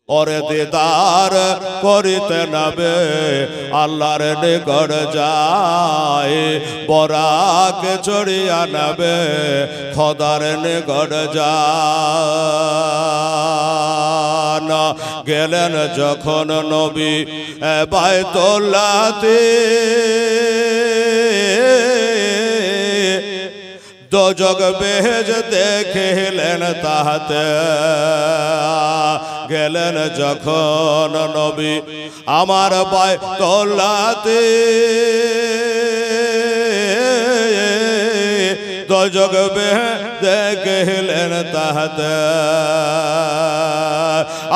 ওরে দিদার করিতে নবে আল্লাহর নিকট যায় বরাকে চড়িয়া নবে খোদার নিকট যান গেলেন যখন নবী বাইতুল্লাহতে দোজখ বেহেজ দেখিলেন তাহাতে গেলেন যখন নবী আমার বাইতুল্লাহতে দোজখ বেহেজ দেখিলেন তাহাতে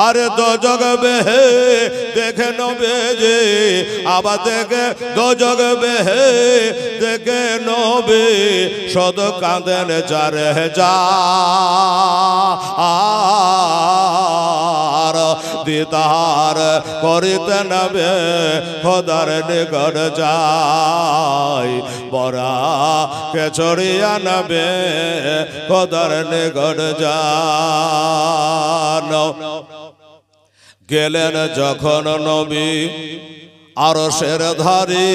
আরে দোজখ বেহেজ দেখে নবী যে আবার দেখে দোজখ বেহেজ দেখে নবী সদ কাঁদেন যারে যা দিদার করিতে নবে খোদার নিকট যায় বরাকে চড়িয়া নবে খোদার নিকট যান গেলেন যখন নবী আরশের ধারে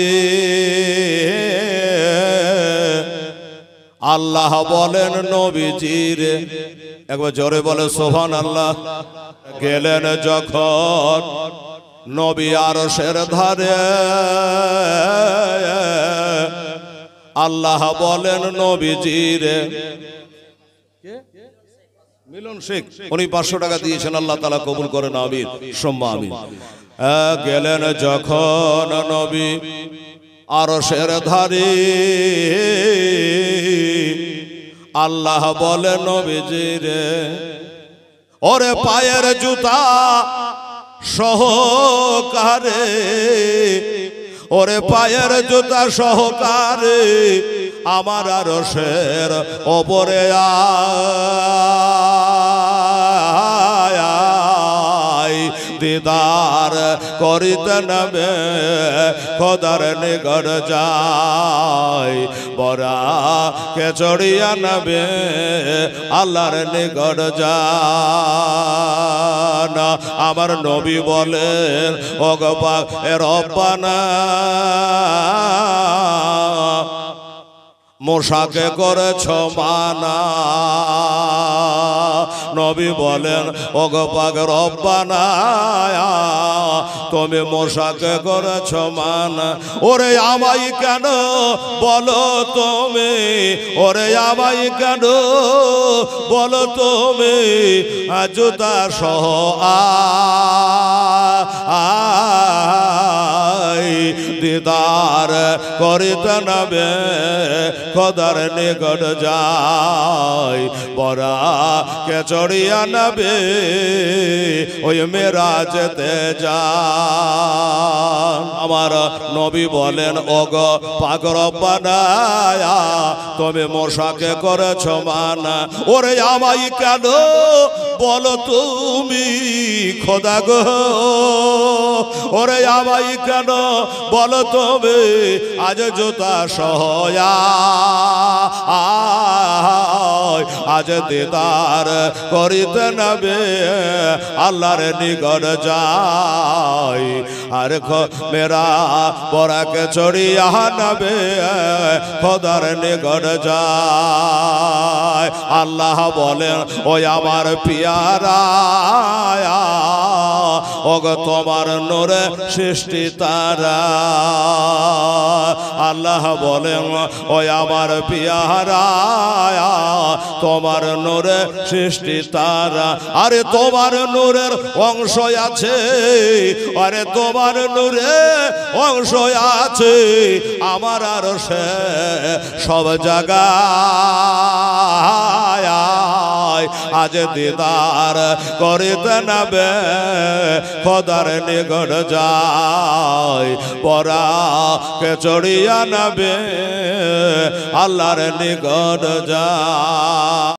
আল্লাহ বলেন নবীজির একবার জোরে বলে সুবহানাল্লাহ গেলেন যখন নবী আরশের ধারে আল্লাহ বলেন নবীজির মিলন শেখ উনি 500 টাকা দিয়েছেন আল্লাহ তাআলা কবুল করেন আমিন সুম্মা আমিন গেলেন যখন নবী আরশের ধারে আল্লাহ বলেন নবীজিরে ওরে পায়ের জুতা সহকারে ওরে পায়ের জুতা সহকারে আমার আরশের ওপরে দিদার করিতে নবে খোদার নিকট যায় বরাকে চড়িয়া নবে আল্লাহর নিকট যান আমার নবী বলেন ওগো পাক রব্বানা মোশাকে করেছ মানা নবী বলেন ওগো পাক রব্বানা তুমি মোশাকে করেছ মানা ওরে আমায় কেন বলো তুমি ওরে আমায় কেন বলো তুমি জুতা সহ দিদার করিতে নবে খোদার নিকট যায় বরাকে চড়িয়া নবে ওই মেরাজতে যান আমার নবী বলেন ওগো পাক রব্বানা তুমি মোশাকে করেছ মানা ওরে আমায় কেন বলো তুমি খোদা গো ওরে আমায় কেন বলো তবে আজ জুতা সহয়া আজ দিদার করিতে নবে আল্লাহর নিকট যায় আর মেরা বরাকে চড়িয়া নবে খোদার নিকট যায় আল্লাহ বলেন ওই আমার পিয়ারা ওগো তোমার নূরে সৃষ্টি তারা আল্লাহ বলেন ওই আমার পিয়ারা তোমার নূরে সৃষ্টি তারা আরে তোমার নূরের অংশ আছে আরে তোমার নূরে অংশ আছে আমার আরশে সব জায়গায় আজ দিদার করিতে নবে খোদার নিকট যায় বরাকে চড়িয়া নবে আল্লাহর নিকট যায়।